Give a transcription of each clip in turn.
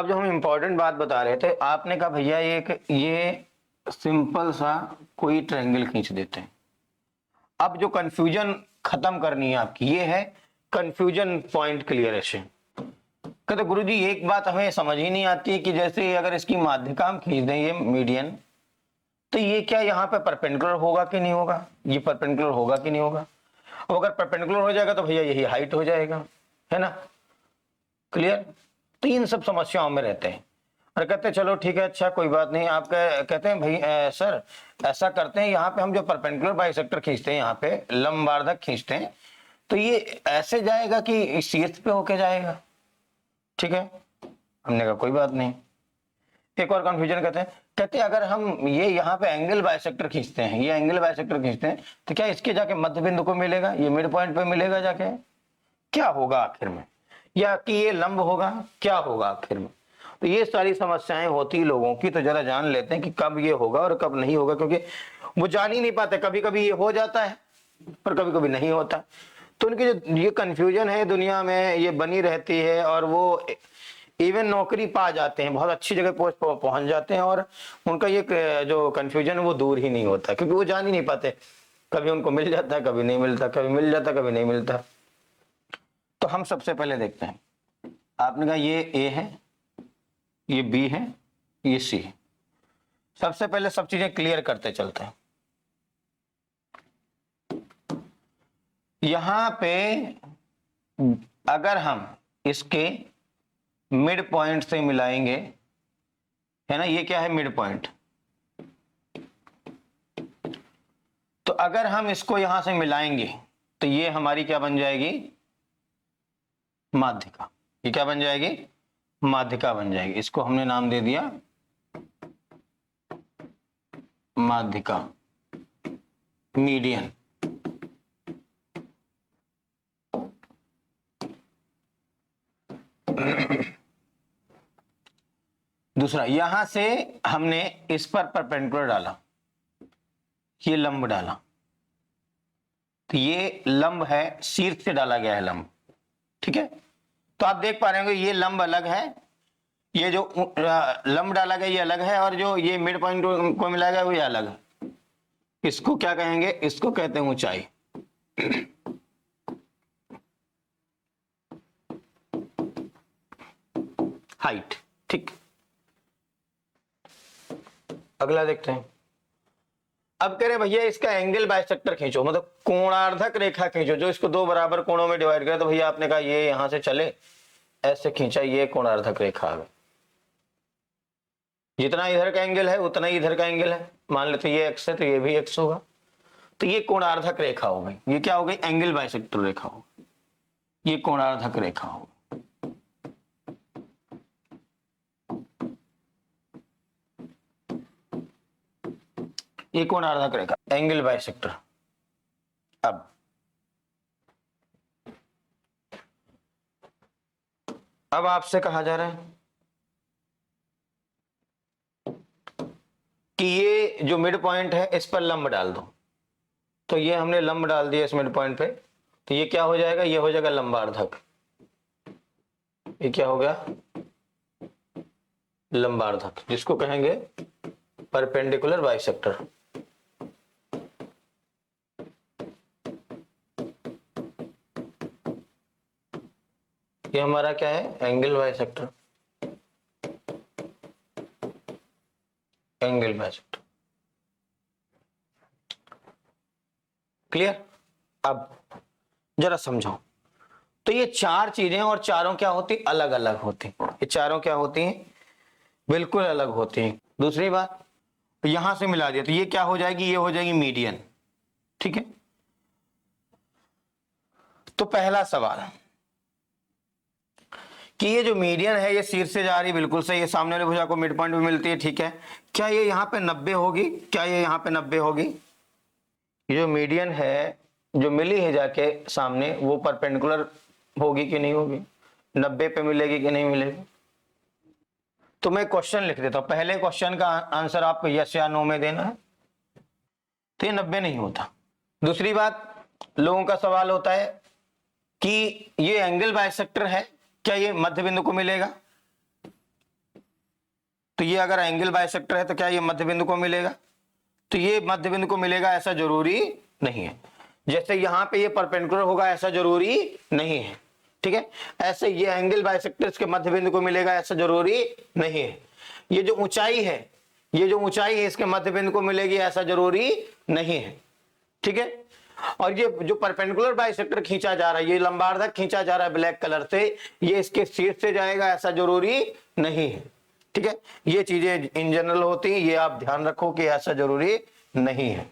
अब जो हम इम्पोर्टेंट बात बता रहे थे, आपने कहा भैया ये सिंपल सा कोई ट्रायंगल खींच देते हैं। अब जो कंफ्यूजन खत्म करनी है आपकी, ये है कंफ्यूजन पॉइंट क्लियरेशन। कहते गुरुजी एक बात हमें समझ ही नहीं आती कि जैसे अगर इसकी माध्यिका हम खींच दें, ये मीडियन, तो ये क्या यहाँ पे परपेंडिकुलर होगा कि नहीं होगा, ये परपेंडिकुलर होगा कि नहीं होगा। और अगर परपेंडिकुलर हो जाएगा तो भैया यही हाइट हो जाएगा, है ना, क्लियर। तो इन सब समस्याओं में रहते हैं और कहते हैं चलो ठीक है, अच्छा कोई बात नहीं। आप कहते हैं भाई सर ऐसा करते हैं, यहाँ पे हम जो परपेंडिकुलर बाइसेक्टर खींचते हैं, यहाँ पे लंबार्धक खींचते हैं, तो ये ऐसे जाएगा कि शीर्ष पे होके जाएगा, ठीक है। हमने कहा कोई बात नहीं। एक और कंफ्यूजन कहते हैं अगर हम ये यहाँ पे एंगल बाइसेक्टर खींचते हैं, ये एंगल बाइसेक्टर खींचते हैं, तो क्या इसके जाके मध्य बिंदु को मिलेगा, ये मिड पॉइंट पे मिलेगा जाके, क्या होगा आखिर में, या कि ये लंब होगा, क्या होगा आखिर में। तो ये सारी समस्याएं होती लोगों की, तो जरा जान लेते हैं कि कब ये होगा और कब नहीं होगा, क्योंकि वो जान ही नहीं पाते। कभी कभी ये हो जाता है पर कभी कभी नहीं होता। तो उनकी जो ये कंफ्यूजन है दुनिया में, ये बनी रहती है और वो इवन नौकरी पा जाते हैं, बहुत अच्छी जगह पोस्ट पहुंच जाते हैं और उनका ये जो कंफ्यूजन है वो दूर ही नहीं होता, क्योंकि वो जान ही नहीं पाते। कभी उनको मिल जाता है, कभी नहीं मिलता, कभी मिल जाता, कभी नहीं मिलता। तो हम सबसे पहले देखते हैं, आपने कहा ये ए है, ये बी है, ये सी है। सबसे पहले सब चीजें क्लियर करते चलते हैं। यहां पे अगर हम इसके मिड पॉइंट से मिलाएंगे, है ना, ये क्या है मिड पॉइंट, तो अगर हम इसको यहां से मिलाएंगे तो ये हमारी क्या बन जाएगी, माध्यिका। ये क्या बन जाएगी, माध्यिका बन जाएगी। इसको हमने नाम दे दिया माध्यिका, मीडियन। दूसरा, यहां से हमने इस पर परपेंडिकुलर डाला, ये लंब डाला, तो ये लंब है, शीर्ष से डाला गया है लंब, ठीक है। तो आप देख पा रहे होंगे ये लंब अलग है, ये जो लंब डाला गया ये अलग है, और जो ये मिड पॉइंट को मिलाया गया वो ये अलग है। इसको क्या कहेंगे, इसको कहते हैं ऊंचाई। हाइट, ठीक। अगला देखते हैं। अब कह रहे भैया इसका एंगल बाइसेक्टर खींचो, मतलब कोणार्धक रेखा खींचो जो इसको दो बराबर कोणों में डिवाइड करे। तो भैया आपने कहा ये यहां से चले, ऐसे खींचा, ये कोणार्धक रेखा आ गई। जितना इधर का एंगल है उतना ही इधर का एंगल है। मान लेते ये एक्स है तो ये भी एक्स होगा, तो ये कोणार्धक रेखा हो गई। ये क्या हो गई, एंगल बाइसेक्टर रेखा हो, ये कोणार्धक रेखा हो। ये कोणार्धक रेखा, एंगल बाइसेक्टर। अब आपसे कहा जा रहा है कि ये जो मिड पॉइंट है इस पर लंब डाल दो। तो ये हमने लंब डाल दिया इस मिड पॉइंट पे, तो ये क्या हो जाएगा, ये हो जाएगा लंबार्धक। ये क्या हो गया, लंबार्धक, जिसको कहेंगे परपेंडिकुलर बाइसेक्टर। ये हमारा क्या है, angle bisector, angle bisector. Clear. अब जरा समझो, तो ये चार चीजें, और चारों क्या होती, अलग अलग होती। ये चारों क्या होती हैं, बिल्कुल अलग होती हैं। दूसरी बात, यहां से मिला दिया तो ये क्या हो जाएगी, ये हो जाएगी मीडियन, ठीक है। तो पहला सवाल कि ये जो मीडियन है ये शीर्ष से जा रही, बिल्कुल सही है, सामने वाली भुजा को मिड पॉइंट भी मिलती है, ठीक है। क्या ये यहाँ पे 90 होगी, क्या ये यहाँ पे 90 होगी। ये जो मीडियन है जो मिली है जाके सामने, वो परपेंडिकुलर होगी कि नहीं होगी, 90 पे मिलेगी कि नहीं मिलेगी। तो मैं क्वेश्चन लिख देता हूं, पहले क्वेश्चन का आंसर आपको यस या नो में देना है। तो ये 90 नहीं होता। दूसरी बात, लोगों का सवाल होता है कि ये एंगल बाइसेक्टर है, क्या ये मध्य बिंदु को मिलेगा। तो ये अगर एंगल बाइसेक्टर है तो क्या ये मध्य बिंदु को मिलेगा? तो ये मध्य बिंदु को मिलेगा ऐसा जरूरी नहीं है। जैसे यहां पे ये परपेंडिकुलर होगा ऐसा जरूरी नहीं है, ठीक है। ऐसे ये एंगल बाइसेक्टर्स के मध्य बिंदु को मिलेगा ऐसा जरूरी नहीं है। ये जो ऊंचाई है, ये जो ऊंचाई है इसके मध्य बिंदु को मिलेगी ऐसा जरूरी नहीं है, ठीक है। और ये जो परपेंडिकुलर बाइसेक्टर खींचा जा रहा है, ये लंबार्धक खींचा जा रहा है ब्लैक कलर से, ये इसके शीर्ष से जाएगा ऐसा जरूरी नहीं है, ठीक है। ये चीजें इन जनरल होती हैं, ये आप ध्यान रखो कि ऐसा जरूरी नहीं है।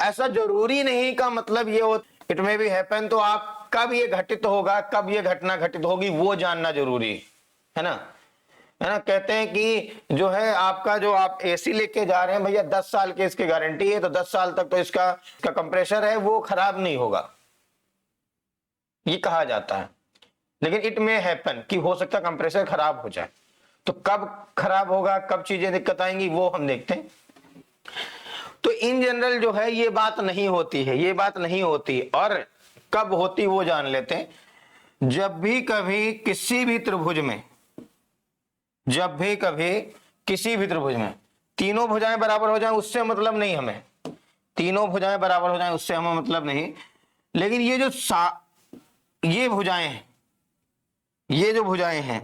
ऐसा जरूरी नहीं का मतलब ये हो इट मे बी हैपन, तो आप कब ये घटित होगा, कब ये घटना घटित होगी वो जानना जरूरी है ना, है ना। कहते हैं कि जो है आपका जो आप एसी लेके जा रहे हैं भैया 10 साल के इसकी गारंटी है, तो 10 साल तक तो इसका कंप्रेसर है वो खराब नहीं होगा, ये कहा जाता है। लेकिन इट मे हैपन कि हो सकता है कंप्रेसर खराब हो जाए, तो कब खराब होगा, कब चीजें दिक्कत आएंगी वो हम देखते हैं। तो इन जनरल जो है ये बात नहीं होती है, ये बात नहीं होती। और कब होती वो जान लेते हैं। जब भी कभी किसी भी त्रिभुज में, जब भी कभी किसी भी त्रिभुज में तीनों भुजाएं बराबर हो जाएं उससे मतलब नहीं हमें, तीनों भुजाएं बराबर हो जाएं उससे हमें मतलब नहीं। लेकिन ये जो ये भुजाएं हैं, ये जो भुजाएं हैं,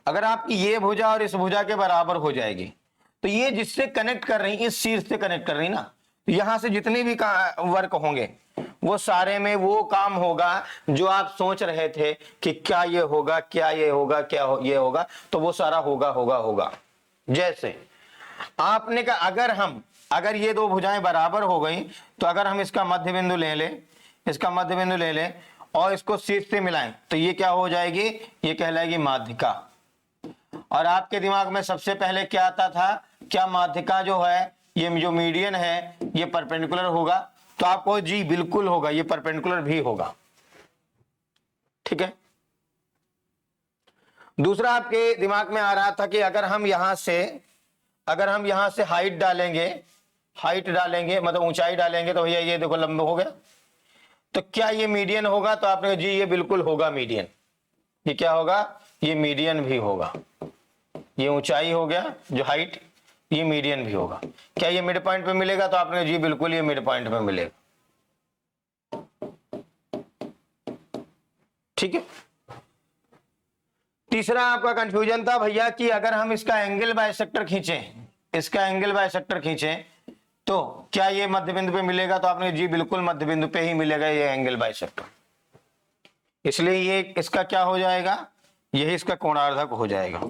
अगर आपकी ये भुजा और इस भुजा के बराबर हो जाएगी तो ये जिससे कनेक्ट कर रही, इस शीर्ष से कनेक्ट कर रही ना, तो यहां से जितने भी वर्क होंगे वो सारे में वो काम होगा जो आप सोच रहे थे कि क्या ये होगा, क्या ये होगा, ये होगा, तो वो सारा होगा होगा होगा। जैसे आपने कहा अगर ये दो भुजाएं बराबर हो गई तो अगर हम इसका मध्य बिंदु ले लें, इसका मध्य बिंदु ले लें और इसको शीर्ष से मिलाएं तो ये क्या हो जाएगी, ये कहलाएगी माध्यिका। और आपके दिमाग में सबसे पहले क्या आता था, क्या माध्यिका जो है, ये जो मीडियन है ये परपेंडिकुलर होगा? तो आपको जी बिल्कुल होगा, ये परपेंडिकुलर भी होगा, ठीक है। दूसरा आपके दिमाग में आ रहा था कि अगर हम यहां से हाइट डालेंगे मतलब ऊंचाई डालेंगे तो भैया ये देखो लंबा हो गया, तो क्या ये मीडियन होगा? तो आपने जी ये बिल्कुल होगा मीडियन। ये क्या होगा? ये मीडियन भी होगा। ये ऊंचाई हो गया जो हाइट, ये मीडियन भी होगा। क्या ये मिड पॉइंट पे मिलेगा? तो आपने जी बिल्कुल ये मिड पॉइंट पे मिलेगा, ठीक है। तीसरा आपका कंफ्यूजन था भैया कि अगर हम इसका एंगल बाइसेक्टर खींचें तो क्या ये मध्य बिंदु पे मिलेगा? तो आपने जी बिल्कुल मध्य बिंदु पे ही मिलेगा ये एंगल बाइसेक्टर। इसलिए ये इसका क्या हो जाएगा, यही इसका कोणार्धक हो जाएगा।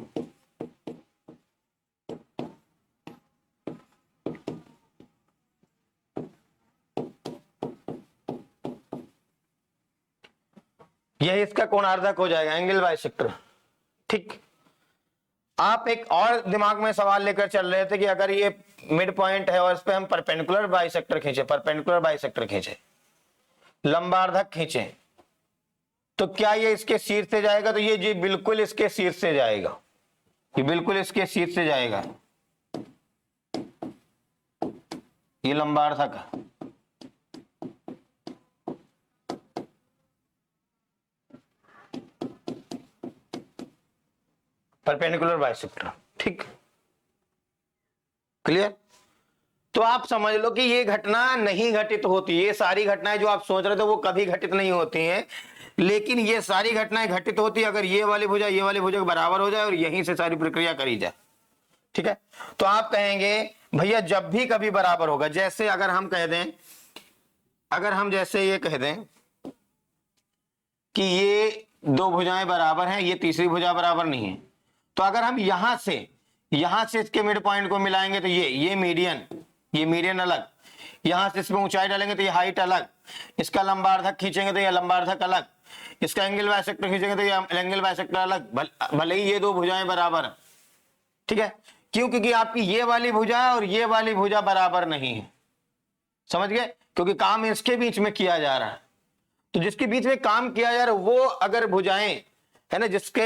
यही इसका कोणार्धक हो जाएगा, एंगल बाइसेक्टर, ठीक। आप एक और दिमाग में सवाल लेकर चल रहे थे कि अगर ये मिड पॉइंट है और इस पे हम परपेंडिकुलर बाइसेक्टर खींचे, लंबार्धक खींचे, तो क्या ये इसके शीर्ष से जाएगा? तो ये जी बिल्कुल इसके शीर्ष से जाएगा, ये बिल्कुल इसके शीर्ष से जाएगा। ये लंबार्धक है, परपेंडिकुलर बाइसेक्टर, ठीक, क्लियर। तो आप समझ लो कि ये घटना नहीं घटित होती, ये सारी घटनाएं जो आप सोच रहे थे वो कभी घटित नहीं होती हैं, लेकिन ये सारी घटनाएं घटित होती है अगर ये वाली भुजा के बराबर हो जाए और यहीं से सारी प्रक्रिया करी जाए, ठीक है। तो आप कहेंगे भैया जब भी कभी बराबर होगा, जैसे अगर हम जैसे ये कह दें कि ये दो भुजाएं बराबर हैं, ये तीसरी भुजा बराबर नहीं है, तो अगर हम यहां से इसके मिड पॉइंट को मिलाएंगे तो ये मीडियन अलग, यहां से इसमें ऊंचाई डालेंगे तो ये हाइट अलग, इसका लंबार्धक खींचेंगे तो ये लंबार्धक अलग, इसका एंगल बाइसेक्टर खींचेंगे तो ये एंगल बाइसेक्टर अलग, भले ही ये दो भुजाएं बराबर, ठीक है। क्यों? क्योंकि आपकी ये वाली भुजा और ये वाली भुजा बराबर नहीं है, समझ गए? क्योंकि काम इसके बीच में किया जा रहा है, तो जिसके बीच में काम किया जा रहा है वो अगर भुजाएं है ना, जिसके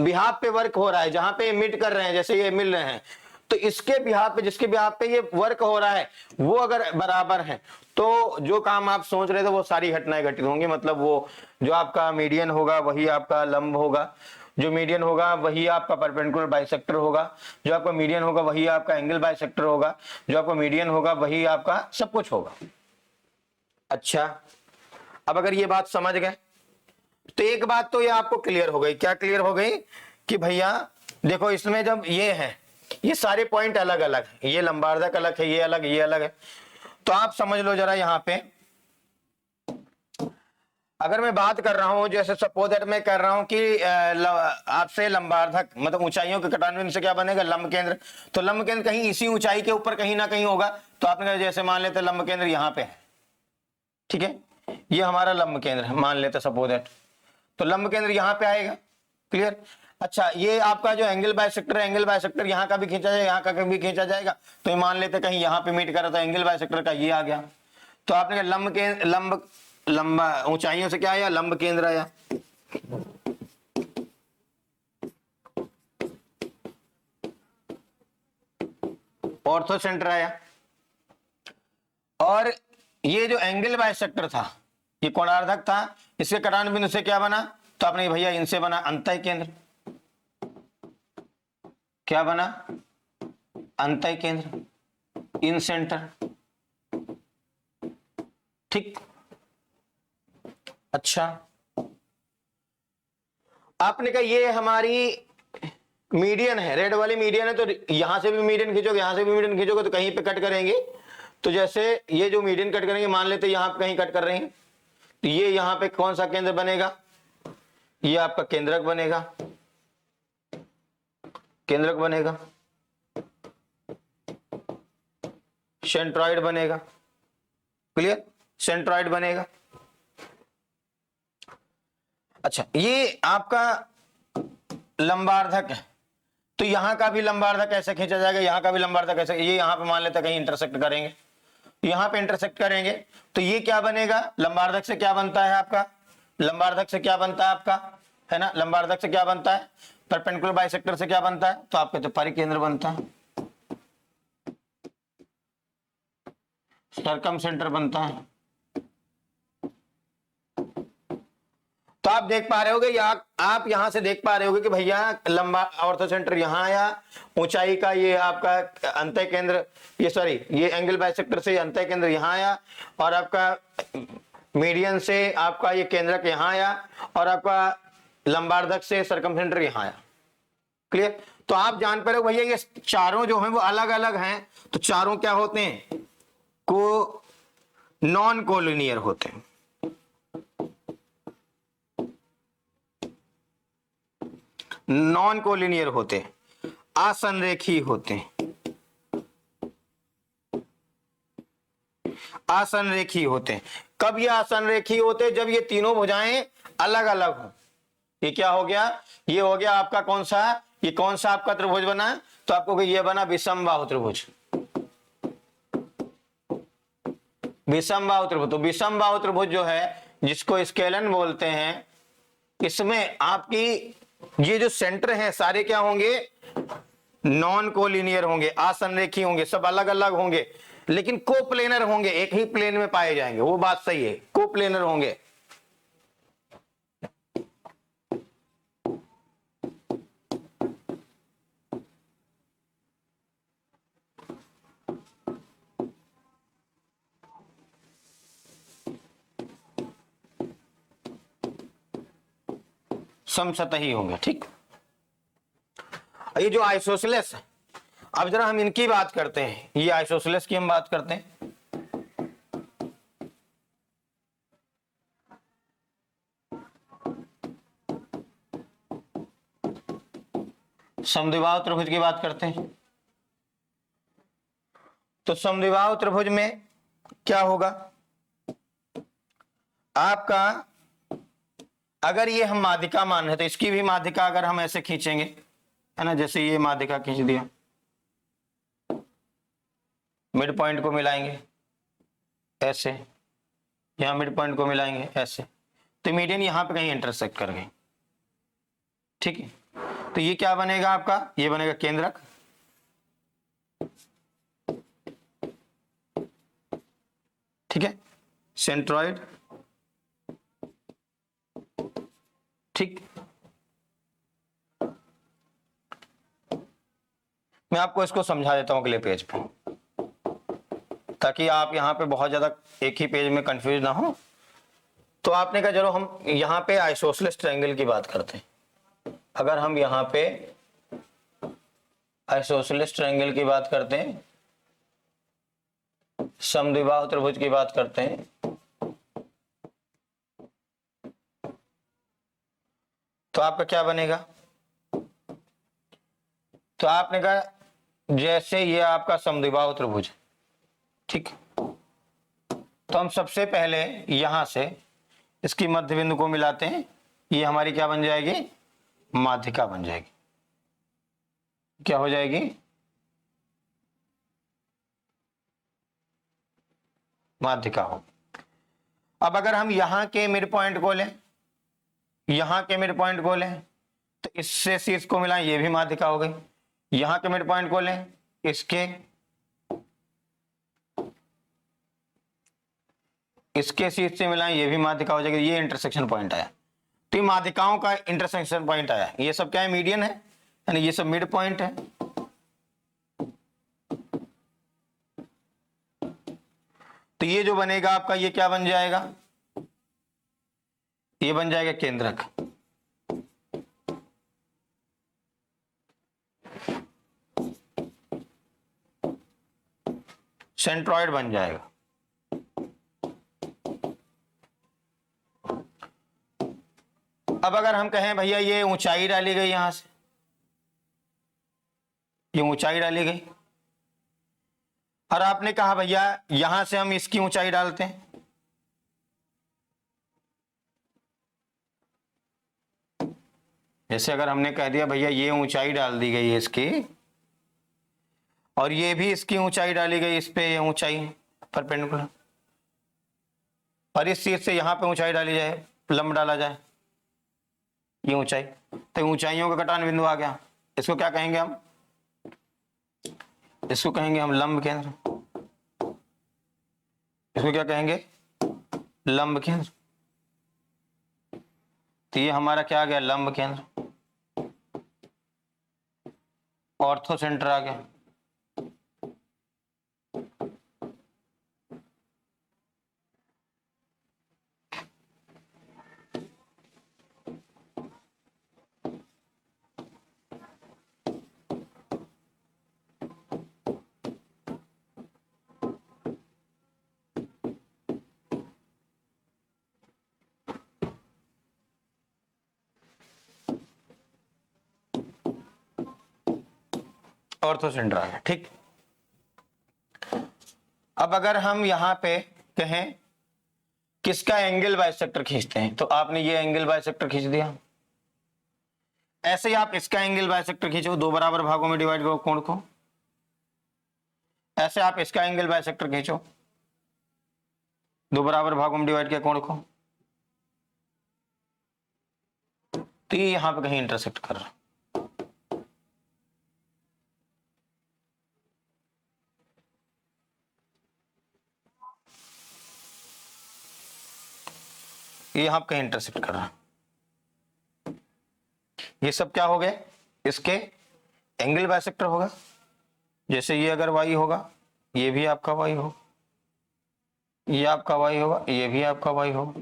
बिहाफ पे वर्क हो रहा है, जहां पे मिट कर रहे हैं, जैसे ये मिल रहे हैं, तो इसके बिहाफ पे, जिसके बिहाफ पे ये वर्क हो रहा है, वो अगर बराबर है तो जो काम आप सोच रहे थे वो सारी घटनाएं घटित होंगी। मतलब वो जो आपका मीडियन होगा वही आपका लंब होगा, जो मीडियन होगा वही आपका परपेंडिकुलर बाइसेक्टर होगा, जो आपका मीडियन होगा वही आपका एंगल बाइसेक्टर होगा, जो आपका मीडियन होगा वही आपका सब कुछ होगा। अच्छा, अब अगर ये बात समझ गए तो एक बात तो ये आपको क्लियर हो गई। क्या क्लियर हो गई? कि भैया देखो इसमें जब ये है, ये सारे पॉइंट अलग अलग है, ये लंबार्धक अलग है, ये अलग, ये अलग है। तो आप समझ लो जरा, यहां पे अगर मैं बात कर रहा हूं, जैसे सपोज दैट मैं कर रहा हूं कि आपसे लंबार्धक मतलब ऊंचाइयों के घटान्वयन से क्या बनेगा? लंब केंद्र। तो लंब केंद्र कहीं इसी ऊंचाई के ऊपर कहीं ना कहीं होगा। तो आपने कहा जैसे मान लेते लंब केंद्र यहां पे है, ठीक है, ये हमारा लंब केंद्र है मान लेते सपोज दैट, तो लंब केंद्र यहां पे आएगा। क्लियर? अच्छा, ये आपका जो एंगल बाइसेक्टर है, एंगल बाइसेक्टर यहाँ का भी खींचा जाएगा, यहाँ का भी खींचा जाएगा। तो ये मान लेते कहीं यहाँ पे मीट कर रहा था, एंगल बाइसेक्टर का ये आ गया। तो आपने कहा लंब के लंबा ऊंचाइयों से क्या आया? लंब केंद्र आया। ऑर्थो सेंटर आया। और ये जो एंगल बाइसेक्टर था, ये कोणार्धक था, इसके कटान बिंदु से क्या बना? तो आपने भैया इनसे बना अंतः केंद्र। क्या बना? अंतः केंद्र, इन सेंटर। ठीक। अच्छा, आपने कहा ये हमारी मीडियन है, रेड वाली मीडियन है, तो यहां से भी मीडियन खींचोगे, यहां से भी मीडियन खींचोगे तो कहीं पे कट करेंगे। तो जैसे ये जो मीडियन कट करेंगे, मान लेते यहां पे कहीं कट कर रहे हैं, तो ये यहां पे कौन सा केंद्र बनेगा? ये आपका केंद्रक बनेगा, केंद्रक बनेगा, सेंट्रॉइड बनेगा। क्लियर? सेंट्रॉइड बनेगा। अच्छा, ये आपका लंबार्धक है, तो यहां का भी लंबार्धक कैसे खींचा जाएगा? यहां का भी लंबार्धक कैसे? ये यहां पे मान लेते कहीं इंटरसेक्ट करेंगे, यहां पे इंटरसेक्ट करेंगे, तो ये क्या बनेगा? लंबार्धक से क्या बनता है आपका? लंबार्धक से क्या बनता है आपका? है ना, लंबार्धक से क्या बनता है? परपेंडिकुलर बाइसेक्टर से क्या बनता है? तो आपके तो परिकेंद्र बनता है, सर्कम सेंटर बनता है। तो आप देख पा रहे होगे, या आप यहां से देख पा रहे होगे कि भैया लंबा ऑर्थो सेंटर यहां आया, ऊंचाई का ये आपका अंतः केंद्र, ये सॉरी ये एंगल बाइसेक्टर से अंतः केंद्र यहां आया, और आपका मीडियन से आपका ये केंद्रक यहां आया, और आपका लंबार्धक से सरकमसेंटर यहां आया। क्लियर? तो आप जान पा रहे हो भैया ये चारों जो हैं वो अलग अलग हैं। तो चारों क्या होते हैं? को नॉन कोलिनियर होते हैं। नॉन कोलिनियर होते हैं, असंरेखी होते हैं, असंरेखी होते हैं। कब ये असंरेखी होते हैं? जब ये तीनों भुजाएं अलग अलग हो। ये क्या हो गया? ये हो गया आपका कौन सा? ये कौन सा आपका त्रिभुज बना? तो आपको ये बना विषमबाहु त्रिभुज। विषमबाहु त्रिभुज, तो विषमबाहु त्रिभुज जो है, जिसको स्केलन बोलते हैं, इसमें आपकी ये जो सेंटर है सारे क्या होंगे? नॉन कोलिनियर होंगे, असंरेखी होंगे, सब अलग अलग होंगे, लेकिन कोप्लेनर होंगे, एक ही प्लेन में पाए जाएंगे। वो बात सही है, कोप्लेनर होंगे। समसतही होंगे। ठीक। ये जो आइसोसेलेस है, अब जरा हम इनकी बात करते हैं, ये आइसोसेलेस की हम बात करते हैं। समद्विबाहु त्रिभुज की बात करते हैं। तो समद्विबाहु त्रिभुज में क्या होगा आपका? अगर ये हम माध्यिका मान रहे तो इसकी भी माध्यिका अगर हम ऐसे खींचेंगे, है ना, जैसे ये माध्यिका खींच दिया, मिड पॉइंट को मिलाएंगे ऐसे, यहां मिड पॉइंट को मिलाएंगे ऐसे, तो मीडियन यहां पे कहीं इंटरसेक्ट कर गई। ठीक है, तो ये क्या बनेगा आपका? ये बनेगा केंद्रक, ठीक है, सेंट्रॉइड, ठीक, मैं आपको इसको समझा देता हूं अगले पेज पे, ताकि आप यहाँ पे बहुत ज्यादा एक ही पेज में कंफ्यूज ना हो। तो आपने कहा चलो हम यहाँ पे आइसोसेलेस ट्रायंगल की बात करते हैं। अगर हम यहाँ पे आइसोसेलेस ट्रायंगल की बात करते हैं, समद्विबाहु त्रिभुज की बात करते हैं, तो आपका क्या बनेगा? तो आपने कहा जैसे ये आपका समद्विबाहु त्रिभुज, ठीक, तो हम सबसे पहले यहां से इसकी मध्य बिंदु को मिलाते हैं। ये हमारी क्या बन जाएगी? माध्यिका बन जाएगी। क्या हो जाएगी? माध्यिका हो। अब अगर हम यहां के मिड पॉइंट को लें, यहां के मिड पॉइंट को लें, तो इससे शीर्ष को मिलाएं, ये भी माध्यिका हो गई। यहां के मिड पॉइंट को लें, इसके शीर्ष से मिलाएं, ये भी माध्यिका हो जाएगी। ये इंटरसेक्शन पॉइंट आया। तो ये माध्यिकाओं का इंटरसेक्शन पॉइंट आया। ये सब क्या है? मीडियन है, यानी ये सब मिड पॉइंट है। तो ये जो बनेगा आपका, ये क्या बन जाएगा? ये बन जाएगा केंद्रक। सेंट्रॉइड बन जाएगा। अब अगर हम कहें भैया ये ऊंचाई डाली गई, यहां से ये ऊंचाई डाली गई, और आपने कहा भैया यहां से हम इसकी ऊंचाई डालते हैं, जैसे अगर हमने कह दिया भैया ये ऊंचाई डाल दी गई है इसकी, और ये भी इसकी ऊंचाई डाली गई, इस पे ये ऊंचाई परपेंडिकुलर, और इस चीज से यहां पे ऊंचाई डाली जाए, लंब डाला जाए, ये ऊंचाई, तो ऊंचाइयों का कटान बिंदु आ गया। इसको क्या कहेंगे हम? इसको कहेंगे हम लंब केंद्र। इसको क्या कहेंगे? लंब केंद्र। तो ये हमारा क्या आ गया? लंब केंद्र। ऑर्थो सेंटर आ गया। ऑर्थो सेंटर आ गया, ठीक। अब अगर हम यहां पे कहें किसका एंगल बाइसेक्टर खींचते हैं, तो आपने ये एंगल बाइसेक्टर खींच दिया। ऐसे ही आप इसका एंगल बाइसेक्टर खींचो, दो बराबर भागों में डिवाइड करो कोण को। ऐसे आप इसका एंगल बाइसेक्टर खींचो, दो बराबर भागों में डिवाइड किया कोण को। तो ये यहां पे कहीं इंटरसेक्ट कर रहा, ये यहां पे कहीं इंटरसेक्ट कर रहा। ये सब क्या हो गए? इसके एंगल बाइसेक्टर होगा। जैसे ये अगर y होगा, ये भी आपका y होगा, ये आपका y होगा, ये भी आपका y होगा,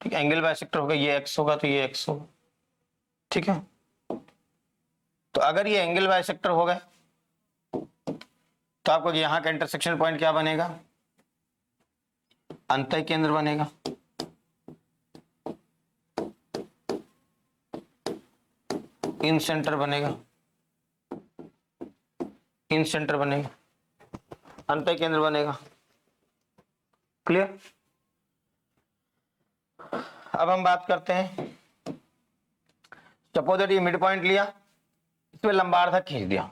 ठीक है। एंगल बाइसेक्टर होगा, ये x होगा तो ये x होगा, ठीक है। तो अगर ये एंगल बाइसेक्टर हो गए, तो आपको यहां का इंटरसेक्शन पॉइंट क्या बनेगा? अंतः केंद्र बनेगा। इन सेंटर बनेगा, इन सेंटर बनेगा, अंतः केंद्र बनेगा। क्लियर? अब हम बात करते हैं, सपोज दैट ये मिड पॉइंट लिया, इसमें लंबार्धक खींच दिया,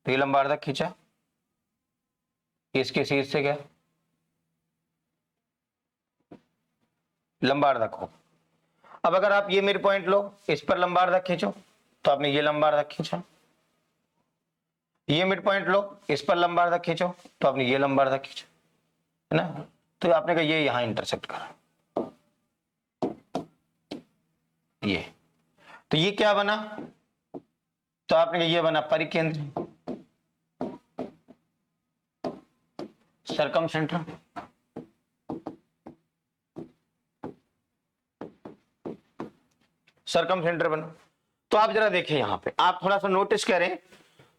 तो ये लंबार्धक खींचा, इसके शीर्ष से गया, लंबार्धक हो। अब अगर आप ये मिड पॉइंट लो, इस पर लंबार्धक खींचो, तो आपने ये लंबार्धक खींचा। ये मिड पॉइंट लो, इस पर लंबार्धक खींचो, तो आपने ये लंबार्धक खींचा, है ना। तो आपने कहा ये यहां इंटरसेक्ट करा, ये, तो ये क्या बना? तो आपने ये बना परिकेंद्र, सरकम सेंटर, सरकम सेंटर बना। तो आप जरा देखिए यहां पे, आप थोड़ा सा नोटिस करें।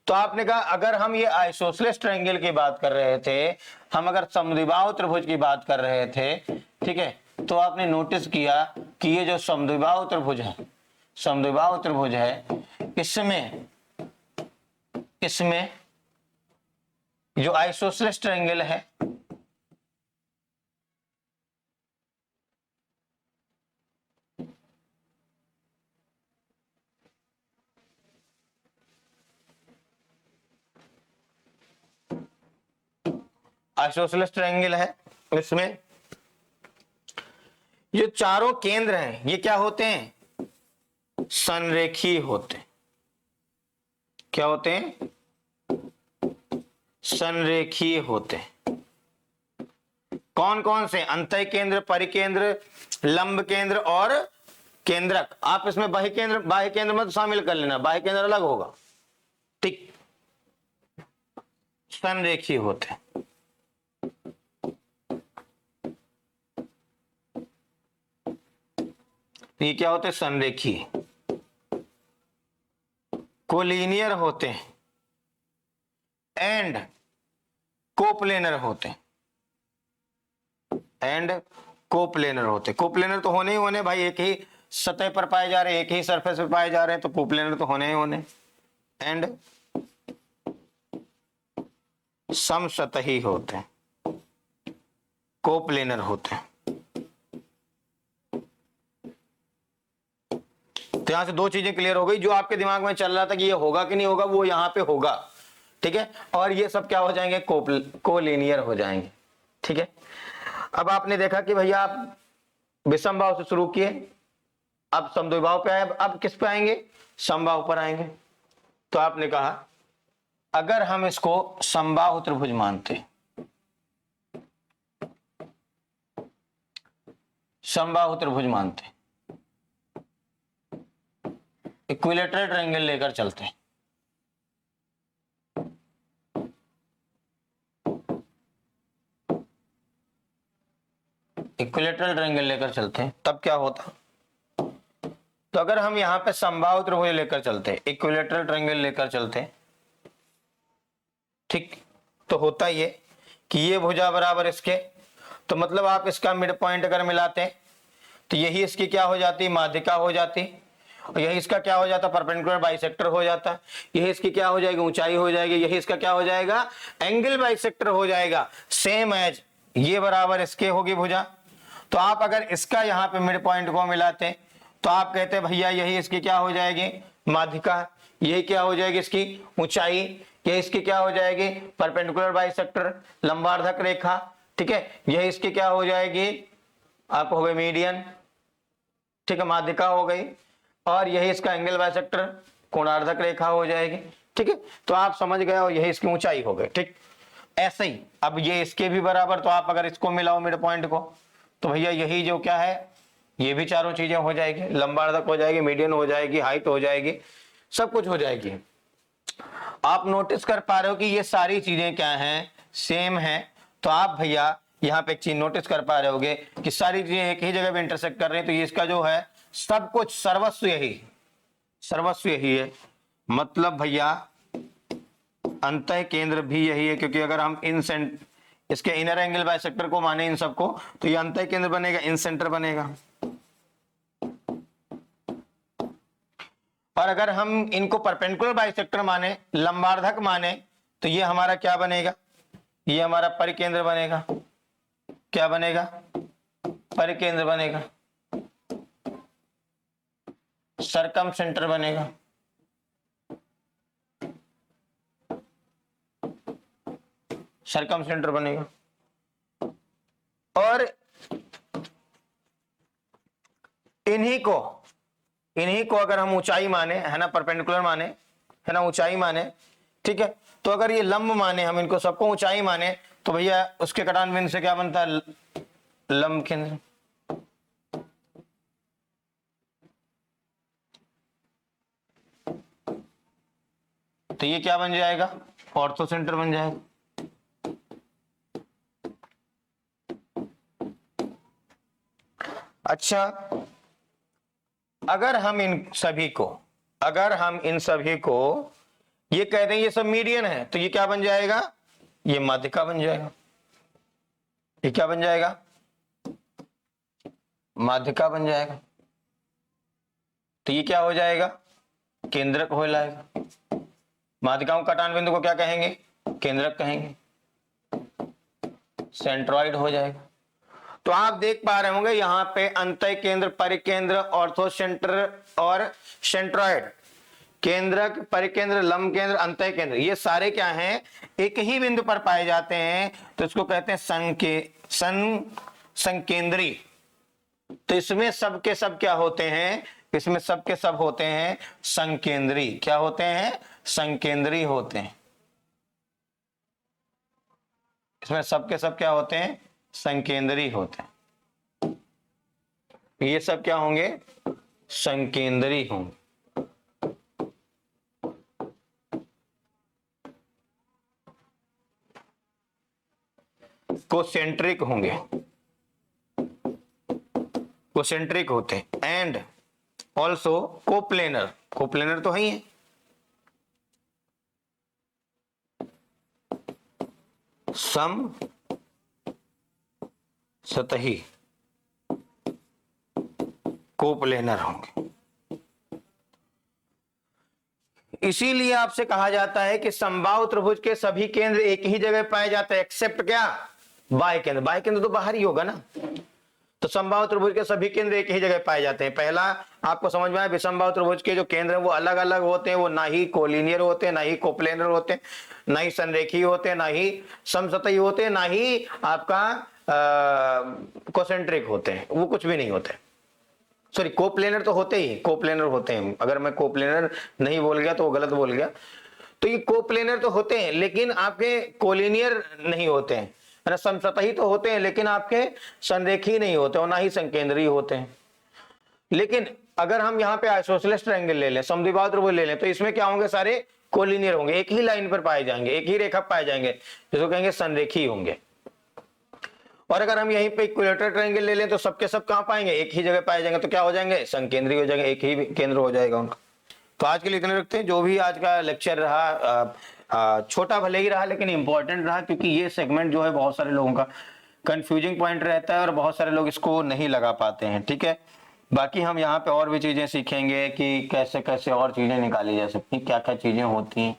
तो आपने कहा अगर हम ये आइसोसेलेस ट्रायंगल की बात कर रहे थे, हम अगर समद्विबाहु त्रिभुज की बात कर रहे थे, ठीक है, तो आपने नोटिस किया कि ये जो समद्विबाहु त्रिभुज है, समद्विबाहु त्रिभुज है, इसमें जो आइसोसेलेस ट्रायंगल है, आइसोसेलेस ट्रायंगल है, इसमें ये चारों केंद्र हैं, ये क्या होते हैं, संरेखीय होते हैं। क्या होते हैं, संरेखीय होते हैं। कौन कौन से, अंतः केंद्र, परिकेंद्र, लंब केंद्र और केंद्रक। आप इसमें बाह्य केंद्र मत शामिल कर लेना, बाह्य केंद्र अलग होगा, ठीक। संरेखीय होते हैं। ये क्या होते हैं, संरेखीय। कोलिनियर होते हैं एंड कोप्लेनर होते हैं, एंड कोप्लेनर होते हैं। कोप्लेनर तो होने ही होने भाई, एक ही सतह पर पाए जा रहे हैं, एक ही सरफेस पर पाए जा रहे हैं, तो कोप्लेनर तो होने ही होने। एंड समसतही होते हैं, कोप्लेनर होते हैं। तो यहां से दो चीजें क्लियर हो गई। जो आपके दिमाग में चल रहा था कि ये होगा कि नहीं होगा, वो यहां पे होगा, ठीक है। और ये सब क्या हो जाएंगे, कोलिनियर हो जाएंगे, ठीक है। अब आपने देखा कि भैया आप विषमबाहु से शुरू किए, अब समद्विबाहु पे आए, अब किस पे आएंगे, समबाहु पर आएंगे। तो आपने कहा अगर हम इसको समबाहु त्रिभुज मानते, समबाहु त्रिभुज मानते, इक्विलेटरल ट्रायंगल लेकर चलते हैं, इक्विलेटरल ट्रायंगल लेकर चलते हैं, तब क्या होता। तो अगर हम यहां पे समबाहु त्रिभुज लेकर चलते हैं, इक्विलेटरल ट्रायंगल लेकर चलते हैं, ठीक, तो होता ये कि ये भुजा बराबर इसके, तो मतलब आप इसका मिड पॉइंट अगर मिलाते हैं तो यही इसकी क्या हो जाती, माध्यिका हो जाती, और यही इसका क्या हो जाता, परपेंडिकुलर बाइसेक्टर हो जाता। यही इसकी क्या हो जाएगी, ऊंचाई हो जाएगी। यही इसका क्या हो जाएगा, एंगल बाइसेक्टर हो जाएगा, सेम एज ये बराबर इसके होगी भुजा। तो आप अगर इसका यहाँ पे मिड पॉइंट को मिलाते तो आप कहते भैया यही इसकी क्या हो जाएगी, माध्यिका, यही क्या हो जाएगी इसकी ऊंचाई, ये इसकी क्या हो जाएगी, परपेंडिकुलर बाइसेक्टर, लंबार्धक रेखा, ठीक है। यही इसकी क्या हो जाएगी, आप हो गए मीडियन, ठीक है, माध्यिका हो गई। और यही इसका एंगल बाइसेक्टर, कोणार्धक रेखा हो जाएगी, ठीक है। तो आप समझ गए, और यही इसकी ऊंचाई हो गई, ठीक। ऐसे ही अब ये इसके भी बराबर, तो आप अगर इसको मिलाओ मिड पॉइंट को, तो भैया यही जो क्या है, ये भी चारों चीजें हो जाएगी, लंबार्धक हो जाएगी, मीडियन हो जाएगी, हाइट हो जाएगी, सब कुछ हो जाएगी। आप नोटिस कर पा रहे हो कि ये सारी चीजें क्या हैं, सेम है। तो आप भैया यहाँ पे एक चीज नोटिस कर पा रहे होगे कि सारी चीजें एक ही जगह पे इंटरसेक्ट कर रही हैं, तो ये इसका जो है सब कुछ सर्वस्व यही है। मतलब भैया अंतः केंद्र भी यही है, क्योंकि अगर हम इसके इनर एंगल बाइसेक्टर को माने इन सबको, तो ये अंतः केंद्र बनेगा, इन सेंटर बनेगा। और अगर हम इनको परपेंडिकुलर बाइसेक्टर माने, लंबार्धक माने, तो ये हमारा क्या बनेगा, ये हमारा परिकेंद्र बनेगा। क्या बनेगा, परिकेंद्र बनेगा, सरकम सेंटर बनेगा, सरकम सेंटर बनेगा। और इन्हीं को अगर हम ऊंचाई माने, है ना, परपेंडिकुलर माने, है ना, ऊंचाई माने, ठीक है। तो अगर ये लंब माने, हम इनको सबको ऊंचाई माने, तो भैया उसके कटान बिंदु से क्या बनता है, लंब केंद्र। तो ये क्या बन जाएगा, ऑर्थो सेंटर बन जाएगा। अच्छा, अगर हम इन सभी को ये कह दें ये सब मीडियन है, तो ये क्या बन जाएगा, ये माध्यिका बन जाएगा। ये क्या बन जाएगा, माध्यिका बन जाएगा। तो ये क्या हो जाएगा, केंद्रक हो जाएगा। माध्यिकाओं कटान बिंदु को क्या कहेंगे, केंद्रक कहेंगे। सेंट्रॉइड हो जाएगा। तो आप देख पा रहे होंगे यहां पे अंतः केंद्र, परिकेंद्र, ऑर्थो सेंटर और सेंट्रॉइड, केंद्रक, परिकेंद्र, लंब केंद्र, अंतः केंद्र, ये सारे क्या हैं, एक ही बिंदु पर पाए जाते हैं। तो इसको कहते हैं संकेंद्री। तो इसमें सब के सब क्या होते हैं, इसमें सब के सब होते हैं संकेंद्री। क्या होते हैं, संकेंद्री होते हैं। इसमें सब के सब क्या होते हैं, संकेंद्री होते हैं। ये सब क्या होंगे, संकेंद्री होंगे। कोसेंट्रिक होंगे, कोसेंट्रिक होते हैं। एंड ऑल्सो कोप्लेनर, कोप्लेनर तो है ही है। सम सतही कोप्लेनर होंगे। इसीलिए आपसे कहा जाता है कि समबाहु त्रिभुज के सभी केंद्र एक ही जगह पाए जाते हैं, एक्सेप्ट क्या, बाह्य केंद्र। बाह्य केंद्र तो बाहर ही होगा ना। तो समबाहु त्रिभुज के सभी केंद्र एक ही जगह पाए जाते हैं। पहला आपको समझ में आया, विषमबाहु त्रिभुज के जो केंद्र हैं वो अलग अलग होते हैं, वो ना ही कोलिनियर होते हैं, ना ही कोप्लेनर होते हैं, ना ही संरेखीय होते हैं, ना ही समसतही होते हैं, ना ही आपका कोसेंट्रिक होते हैं, वो कुछ भी नहीं होते। सॉरी, कोप्लेनर तो होते ही, कोप्लेनर होते हैं। अगर मैं कोप्लेनर नहीं बोल गया तो वो गलत बोल गया। तो ये कोप्लेनर तो होते हैं लेकिन आपके कोलिनियर नहीं होते हैं, समसतही तो होते हैं लेकिन आपके संरेखीय नहीं होते और ना ही संकेंद्रीय होते हैं। लेकिन अगर हम यहाँ पे आइसोसेलेस ट्रायंगल ले लें, समद्विबाहु त्रिभुज ले लें, तो इसमें क्या होंगे, सारे कोलिनियर होंगे, एक ही लाइन पर पाए जाएंगे, एक ही रेखा पाए जाएंगे, जिसको कहेंगे संरेखीय होंगे। और अगर हम यहीं पे इक्विलेटरल ट्रायंगल ले लें तो सबके सब कहां पाएंगे, एक ही जगह पाए जाएंगे, तो क्या हो जाएंगे, संकेंद्रीय हो जाएंगे, एक ही केंद्र हो जाएगा उनका। तो आज के लिए इतने रखते हैं। जो भी आज का लेक्चर रहा, छोटा भले ही रहा लेकिन इंपॉर्टेंट रहा, क्योंकि ये सेगमेंट जो है बहुत सारे लोगों का कंफ्यूजिंग पॉइंट रहता है और बहुत सारे लोग इसको नहीं लगा पाते हैं। ठीक है, बाकी हम यहाँ पे और भी चीजें सीखेंगे कि कैसे कैसे और चीजें निकाली जा सकती, क्या क्या चीजें होती हैं।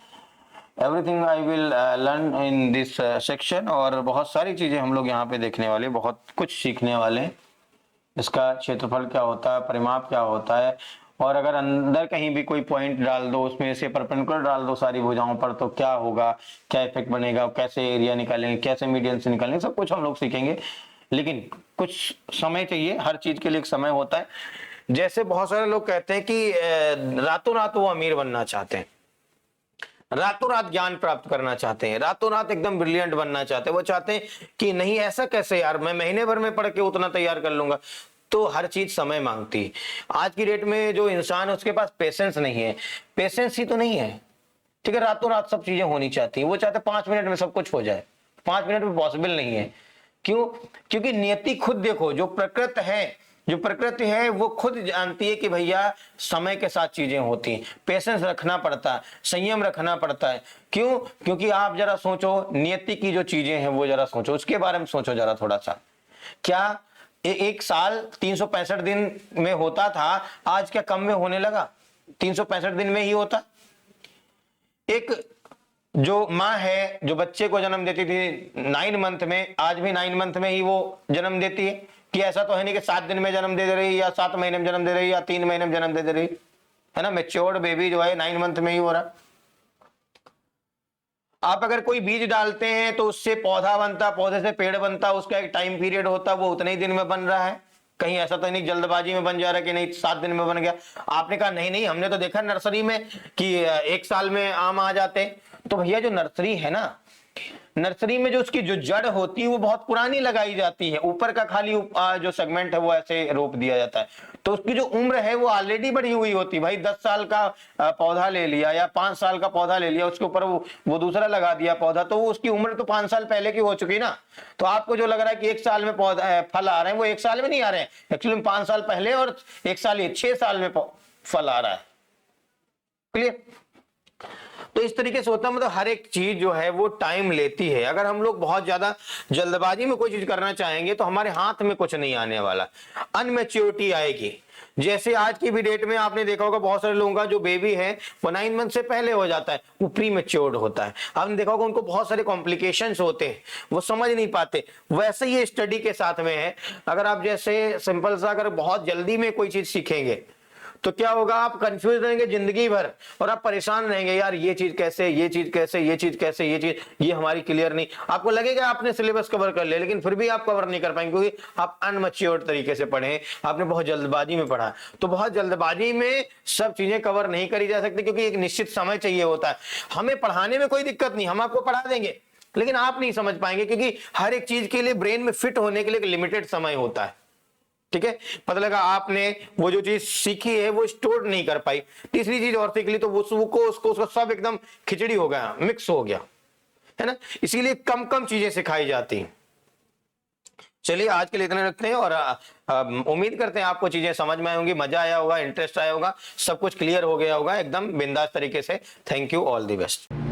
Everything I will learn in this section. और बहुत सारी चीजें हम लोग यहाँ पे देखने वाले, बहुत कुछ सीखने वाले। इसका क्षेत्रफल क्या होता है, परिमाप क्या होता है, और अगर अंदर कहीं भी कोई पॉइंट डाल दो, उसमें से परपेंडिकुलर डाल दो सारी भुजाओं पर, तो क्या होगा, क्या इफेक्ट बनेगा, कैसे एरिया निकालेंगे, कैसे मीडियन से निकालेंगे, सब कुछ हम लोग सीखेंगे। लेकिन कुछ समय चाहिए, हर चीज के लिए एक समय होता है। जैसे बहुत सारे लोग कहते हैं कि रातों रात वो अमीर बनना चाहते हैं, रातों रात ज्ञान प्राप्त करना चाहते हैं, रातों रात एकदम ब्रिलियंट बनना चाहते हैं। वो चाहते हैं कि नहीं ऐसा कैसे यार, मैं महीने भर में पढ़ के उतना तैयार कर लूंगा। तो हर चीज समय मांगती है। आज की डेट में जो इंसान है उसके पास पेशेंस नहीं है, पेशेंस ही तो नहीं है। ठीक है, रातों रात सब चीजें होनी चाहती है, वो चाहते 5 मिनट में सब कुछ हो जाए। 5 मिनट में पॉसिबल नहीं है। क्यों? क्योंकि नियति खुद देखो, जो प्रकृति है वो खुद जानती है कि भैया समय के साथ चीजें होती हैं, पेशेंस रखना पड़ता है, संयम रखना पड़ता है। क्यों? क्योंकि आप जरा सोचो, नियति की जो चीजें हैं वो जरा सोचो, उसके बारे में सोचो जरा थोड़ा सा। क्या एक साल 365 दिन में होता था, आज क्या कम में होने लगा? 365 दिन में ही होता। एक जो माँ है जो बच्चे को जन्म देती थी 9 मंथ में, आज भी 9 मंथ में ही वो जन्म देती है। कि ऐसा तो है नहीं कि 7 दिन में जन्म दे रही, या 7 महीने में जन्म दे रही, या 3 महीने में जन्म दे रही, है ना। मैच्योर्ड बेबी जो है 9 मंथ में ही हो रहा। आप अगर कोई बीज डालते हैं तो उससे पौधा बनता, पौधे से पेड़ बनता, उसका एक टाइम पीरियड होता, वो उतने ही दिन में बन रहा है। कहीं ऐसा तो नहीं जल्दबाजी में बन जा रहा है कि नहीं 7 दिन में बन गया। आपने कहा नहीं, हमने तो देखा नर्सरी में कि 1 साल में आम आ जाते। तो भैया जो नर्सरी है ना, नर्सरी में जो उसकी जो जड़ होती है वो बहुत पुरानी लगाई जाती है, ऊपर का खाली जो सेगमेंट है वो ऐसे रोप दिया जाता है, तो उसकी जो उम्र है वो ऑलरेडी बढ़ी हुई होती है। भाई 10 साल का पौधा ले लिया या 5 साल का पौधा ले लिया, उसके ऊपर वो दूसरा लगा दिया पौधा, तो वो उसकी उम्र तो 5 साल पहले की हो चुकी ना। तो आपको जो लग रहा है कि 1 साल में पौधा फल आ रहे हैं, वो 1 साल में नहीं आ रहे हैं, एक्चुअली में 5 साल पहले और 1 साल ये 6 साल में फल आ रहा है। क्लियर? तो इस तरीके से होता है, मतलब हर एक चीज जो है वो टाइम लेती है। अगर हम लोग बहुत ज्यादा जल्दबाजी में कोई चीज करना चाहेंगे तो हमारे हाथ में कुछ नहीं आने वाला, अनमेच्योरिटी आएगी। जैसे आज की भी डेट में आपने देखा होगा बहुत सारे लोगों का जो बेबी है वो 9 मंथ से पहले हो जाता है, वो प्री मेच्योर्ड होता है। आपने देखा होगा उनको बहुत सारे कॉम्प्लिकेशंस होते हैं, वो समझ नहीं पाते। वैसे ही स्टडी के साथ में है, अगर आप जैसे सिंपल सा अगर बहुत जल्दी में कोई चीज सीखेंगे तो क्या होगा, आप कंफ्यूज रहेंगे जिंदगी भर और आप परेशान रहेंगे, यार ये चीज कैसे, ये चीज कैसे, ये चीज कैसे, ये चीज ये हमारी क्लियर नहीं। आपको लगेगा आपने सिलेबस कवर कर लिया, लेकिन फिर भी आप कवर नहीं कर पाएंगे क्योंकि आप अनमैच्योर्ड तरीके से पढ़े, आपने बहुत जल्दबाजी में पढ़ा। तो बहुत जल्दबाजी में सब चीजें कवर नहीं करी जा सकती क्योंकि एक निश्चित समय चाहिए होता है। हमें पढ़ाने में कोई दिक्कत नहीं, हम आपको पढ़ा देंगे, लेकिन आप नहीं समझ पाएंगे क्योंकि हर एक चीज के लिए ब्रेन में फिट होने के लिए एक लिमिटेड समय होता है। ठीक है, पता लगा आपने वो जो चीज सीखी है वो स्टोर नहीं कर पाई, तीसरी चीज और सीख ली तो वो उसको सब एकदम खिचड़ी हो गया, मिक्स हो गया, है ना। इसीलिए कम कम चीजें सिखाई जाती हैं। चलिए आज के लिए इतना रखते हैं और उम्मीद करते हैं आपको चीजें समझ में आई होंगी, मजा आया होगा, इंटरेस्ट आया होगा, सब कुछ क्लियर हो गया होगा एकदम बिंदास तरीके से। Thank you, all the best.